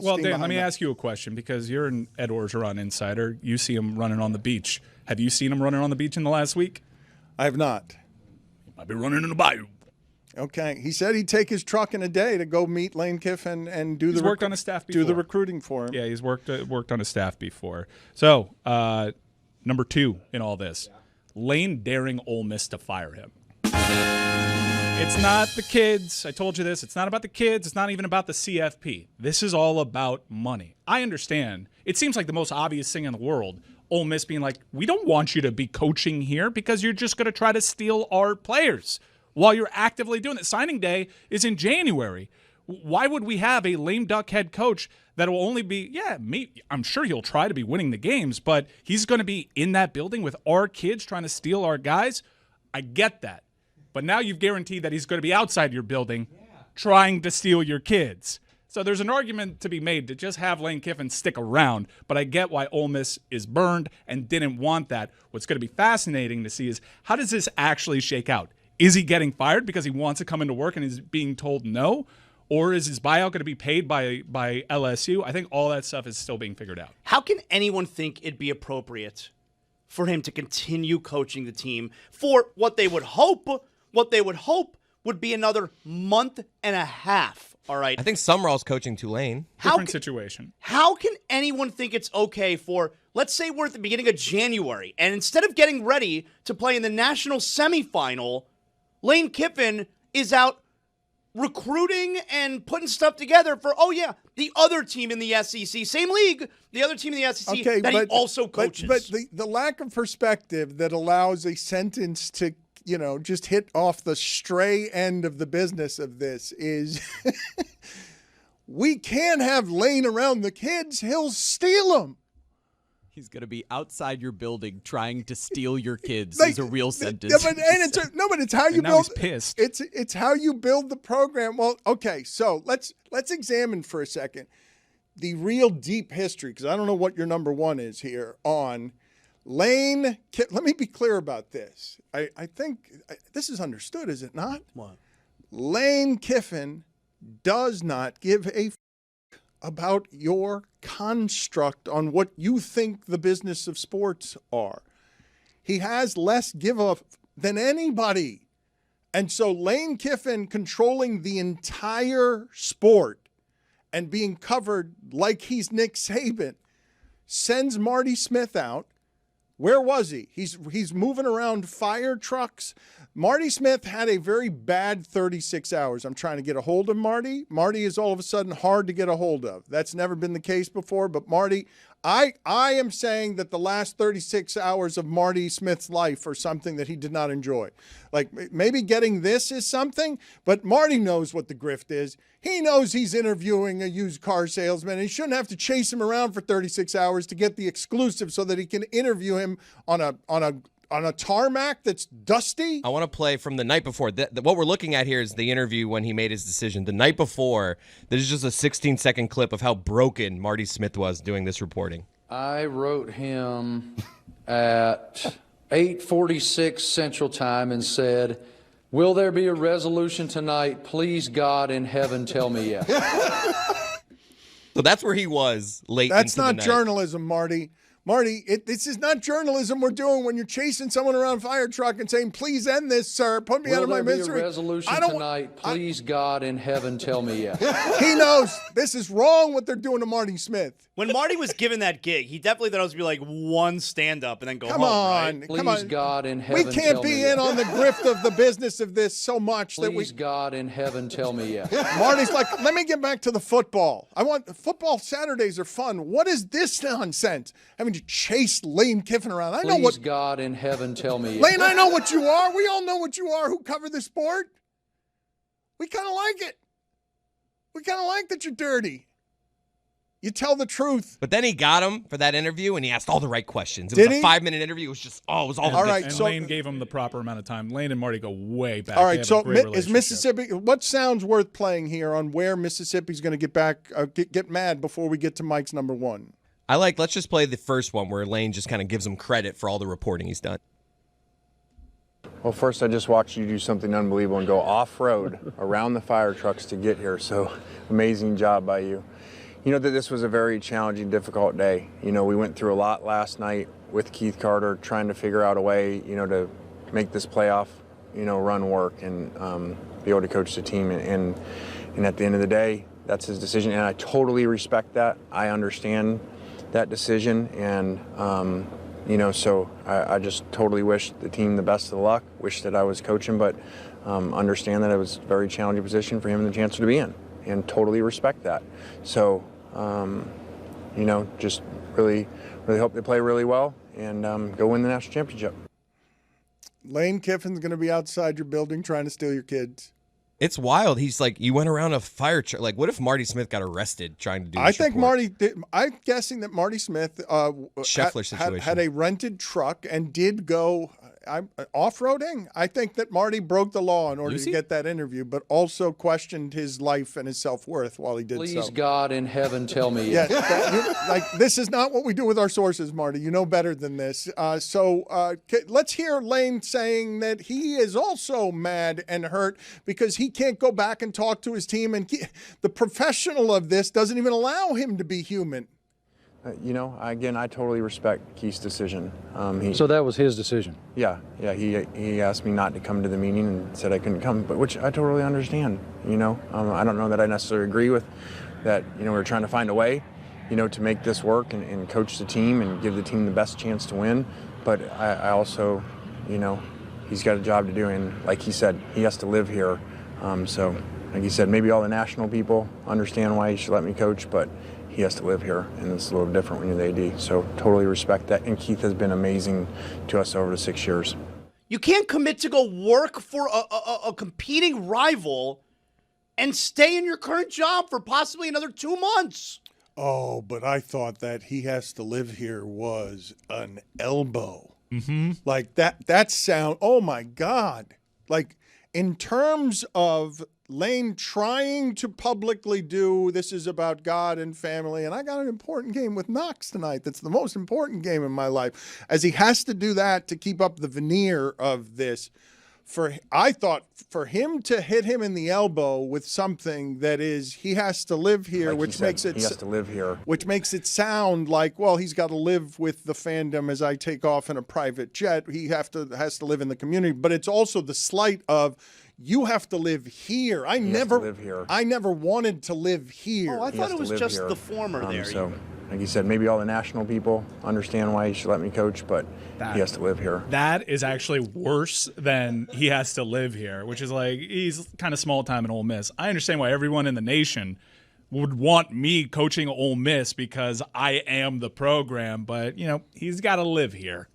Well, Dan, let me ask you a question, because you're an Ed Orgeron insider. You see him running on the beach. Have you seen him running on the beach in the last week? I have not. He might be running in the bayou. Okay. He said he'd take his truck in a day to go meet Lane Kiffin and do worked on his staff before. Do the recruiting for him. Yeah, he's worked on his staff before. So, number 2 in all this, Lane daring Ole Miss to fire him. It's not the kids. I told you this. It's not about the kids. It's not even about the CFP. This is all about money. I understand. It seems like the most obvious thing in the world, Ole Miss being like, we don't want you to be coaching here because you're just going to try to steal our players while you're actively doing it. Signing day is in January. Why would we have a lame duck head coach that will only be, I'm sure he'll try to be winning the games, but he's going to be in that building with our kids trying to steal our guys? I get that. But now you've guaranteed that he's going to be outside your building trying to steal your kids. So there's an argument to be made to just have Lane Kiffin stick around, but I get why Ole Miss is burned and didn't want that. What's going to be fascinating to see is, how does this actually shake out? Is he getting fired because he wants to come into work and is being told no? Or is his buyout going to be paid by LSU? I think all that stuff is still being figured out. How can anyone think it'd be appropriate for him to continue coaching the team for what they would hope would be another month and a half? All right. I think Summerall's coaching Tulane. Different situation. How can anyone think it's okay for, let's say we're at the beginning of January, and instead of getting ready to play in the national semifinal, Lane Kiffin is out recruiting and putting stuff together for, the other team in the SEC, same league, the other team in the SEC that he also coaches. But the lack of perspective that allows a sentence to, just hit off the stray end of the business of this is we can't have Lane around the kids. He'll steal them. He's going to be outside your building trying to steal your kids is a real sentence. Yeah, but it's how you build. He's pissed. It's how you build the program. Well, okay, so let's examine for a second the real deep history, because I don't know what your number 1 is here on Lane. Let me be clear about this. I think this is understood, is it not? What? Lane Kiffin does not give a about your construct on what you think the business of sports are. He has less give up than anybody. And so Lane Kiffin controlling the entire sport and being covered like he's Nick Saban sends Marty Smith out. Where was he? He's moving around fire trucks. Marty Smith had a very bad 36 hours. I'm trying to get a hold of Marty. Marty is all of a sudden hard to get a hold of. That's never been the case before. But Marty, I am saying that the last 36 hours of Marty Smith's life are something that he did not enjoy. Like, maybe getting this is something, but Marty knows what the grift is. He knows he's interviewing a used car salesman. He shouldn't have to chase him around for 36 hours to get the exclusive so that he can interview him on a tarmac that's dusty. I want to play from the night before. What we're looking at here is the interview when he made his decision. The night before, this is just a 16-second clip of how broken Marty Smith was doing this reporting. I wrote him at 8:46 Central Time and said, "Will there be a resolution tonight? Please, God in heaven, tell me yes." So that's where he was late That's into the not night. journalism, Marty. Marty, this is not journalism we're doing when you're chasing someone around a fire truck and saying, "Please end this, sir. Put me out of my misery." Will there be a resolution tonight? Please, God in heaven, tell me yes. He knows this is wrong what they're doing to Marty Smith. When Marty was given that gig, he definitely thought it was going to be like one stand-up and then go home, right? Please, God in heaven, we can't tell be me in yes. on the grift of the business of this so much that we. Please, God in heaven, tell me yes. Marty's like, let me get back to the football. Football Saturdays are fun. What is this nonsense? Having to chase Lane Kiffin around. I know what. Please, God in heaven, tell me yes. Lane, I know what you are. We all know what you are who cover the sport. We kind of like it. We kind of like that you're dirty. You tell the truth. But then he got him for that interview, and he asked all the right questions. It Did was he? a 5-minute interview. It was just, it was all right. And So- Lane gave him the proper amount of time. Lane and Marty go way back. All They right, have so a great is relationship. Mississippi, what sounds worth playing here on where Mississippi's going to get back, get mad before we get to Mike's number 1? let's just play the first one where Lane just kind of gives him credit for all the reporting he's done. Well, first, I just watched you do something unbelievable and go off-road around the fire trucks to get here, so amazing job by you. you know that this was a very challenging, difficult day. You know, we went through a lot last night with Keith Carter trying to figure out a way, you know, to make this playoff, you know, run work and be able to coach the team. And at the end of the day, that's his decision. And I totally respect that. I understand that decision. And, you know, so I just totally wish the team the best of luck, wish that I was coaching, but understand that it was a very challenging position for him and the chancellor to be in, and totally respect that. So, you know, just really hope they play really well and go win the national championship. Lane Kiffin's going to be outside your building trying to steal your kids. It's wild. He's like, you went around a fire truck. Like, what if Marty Smith got arrested trying to do this I think report? Marty did. I'm guessing that Marty Smith Scheffler situation. had a rented truck and did go off-roading. I think that Marty broke the law in order to get that interview, but also questioned his life and his self-worth while he did so. Please, God in heaven, tell me. Yes, like this is not what we do with our sources, Marty. You know better than this. So let's hear Lane saying that he is also mad and hurt because he can't go back and talk to his team, and the professional of this doesn't even allow him to be human. You know, again, I totally respect Keith's decision. So that was his decision? Yeah. He asked me not to come to the meeting and said I couldn't come, but which I totally understand. You know, I don't know that I necessarily agree with that. You know, we're trying to find a way, you know, to make this work and coach the team and give the team the best chance to win. But I also, you know, he's got a job to do, and like he said, he has to live here. So, like he said, maybe all the national people understand why he should let me coach, but he has to live here, and it's a little different when you're the AD. So totally respect that. And Keith has been amazing to us over the 6 years. You can't commit to go work for a competing rival and stay in your current job for possibly another 2 months. Oh, but I thought that he has to live here was an elbow. Mm-hmm. Like that sound, oh my God. Like in terms of Lane trying to publicly do, this is about God and family, and I got an important game with Knox tonight. That's the most important game in my life, as he has to do that to keep up the veneer of this. I thought for him to hit him in the elbow with something that is, he has to live here, Like which makes it he has to live here. Which makes it sound like, well, he's got to live with the fandom as I take off in a private jet. He has to live in the community, but it's also the slight of, you have to live here. I never wanted to live here. Oh, I thought it was just the former there. So, like you said, maybe all the national people understand why he should let me coach, but he has to live here. That is actually worse than he has to live here, which is like, he's kind of small time in Ole Miss. I understand why everyone in the nation would want me coaching Ole Miss because I am the program, but, you know, he's got to live here.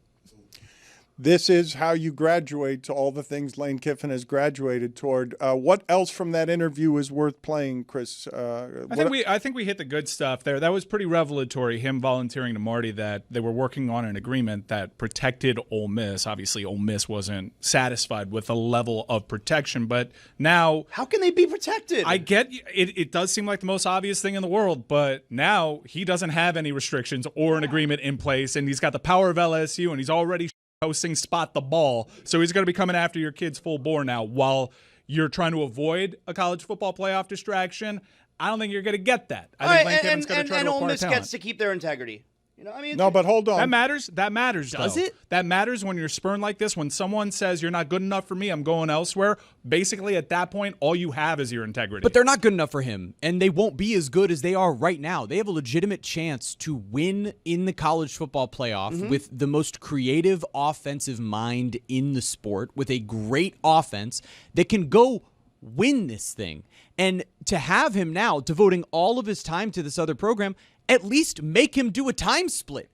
This is how you graduate to all the things Lane Kiffin has graduated toward. What else from that interview is worth playing, Chris? I think we hit the good stuff there. That was pretty revelatory, him volunteering to Marty that they were working on an agreement that protected Ole Miss. Obviously, Ole Miss wasn't satisfied with the level of protection, but now... How can they be protected? I get it does seem like the most obvious thing in the world, but now he doesn't have any restrictions or an agreement in place, and he's got the power of LSU, and he's already hosting Spot the Ball. So he's going to be coming after your kids full bore now while you're trying to avoid a college football playoff distraction. I don't think you're going to get that. I think Lane Kiffin's going to try to acquire Ole Miss talent. gets to keep their integrity. You know, I mean, no, but hold on. That matters. That matters. Does it? That matters when you're spurned like this. When someone says you're not good enough for me, I'm going elsewhere. Basically, at that point, all you have is your integrity. But they're not good enough for him, and they won't be as good as they are right now. They have a legitimate chance to win in the college football playoff with the most creative offensive mind in the sport, with a great offense that can go win this thing. And to have him now devoting all of his time to this other program, at least make him do a time split.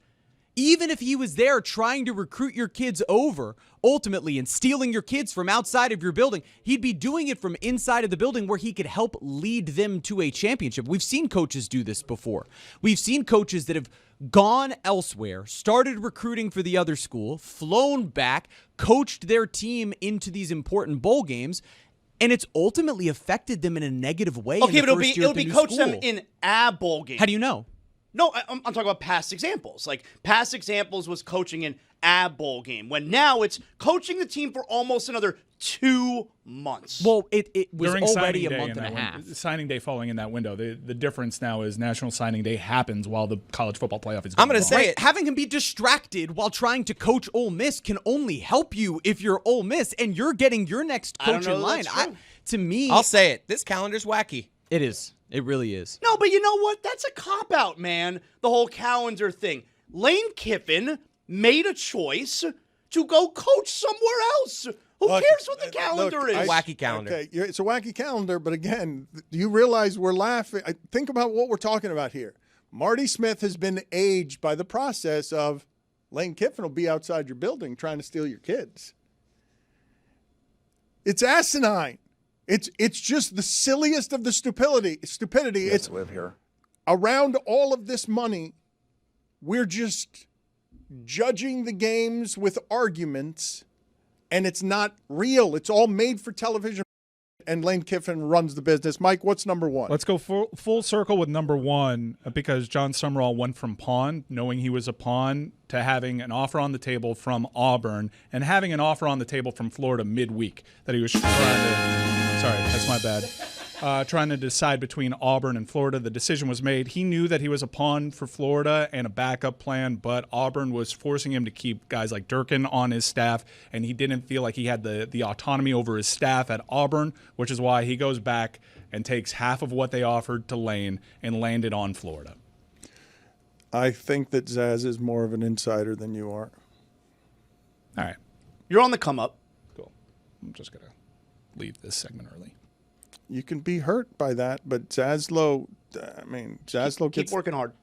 Even if he was there trying to recruit your kids over, ultimately, and stealing your kids from outside of your building, he'd be doing it from inside of the building where he could help lead them to a championship. We've seen coaches do this before. We've seen coaches that have gone elsewhere, started recruiting for the other school, flown back, coached their team into these important bowl games, and it's ultimately affected them in a negative way. Okay, in the but first it'll year be at the coach new them school. in a bowl game. How do you know? No, I'm talking about past examples. Like, past examples was coaching an AB Bowl game, when now it's coaching the team for almost another 2 months. Well, it was During already signing a day month in and a that half. signing day falling in that window. The difference now is National Signing Day happens while the college football playoff is going I'm going to on. say Right, it. having him be distracted while trying to coach Ole Miss can only help you if you're Ole Miss and you're getting your next I don't coach know in that line. that's true. To me, I'll say it. This calendar's wacky. it is. It really is. No, but you know what? That's a cop-out, man, the whole calendar thing. Lane Kiffin made a choice to go coach somewhere else. Who Look, cares what the calendar look, is? Wacky calendar. Okay, it's a wacky calendar, but again, do you realize we're laughing? Think about what we're talking about here. Marty Smith has been aged by the process of Lane Kiffin will be outside your building trying to steal your kids. It's asinine. It's just the silliest of the stupidity. It's to live here. around all of this money. We're just judging the games with arguments, and it's not real. It's all made for television, and Lane Kiffin runs the business. Mike, what's number one? Let's go full circle with number one, because John Summerall went from pawn, knowing he was a pawn, to having an offer on the table from Auburn and having an offer on the table from Florida midweek that he was trying to – sorry, that's my bad. Trying to decide between Auburn and Florida. The decision was made. He knew that he was a pawn for Florida and a backup plan, but Auburn was forcing him to keep guys like Durkin on his staff, and he didn't feel like he had the autonomy over his staff at Auburn, which is why he goes back and takes half of what they offered to Lane and landed on Florida. I think that Zaz is more of an insider than you are. All right, You're on the come up. cool. I'm just going to leave this segment early. You can be hurt by that, but Zaslow Keep gets working hard.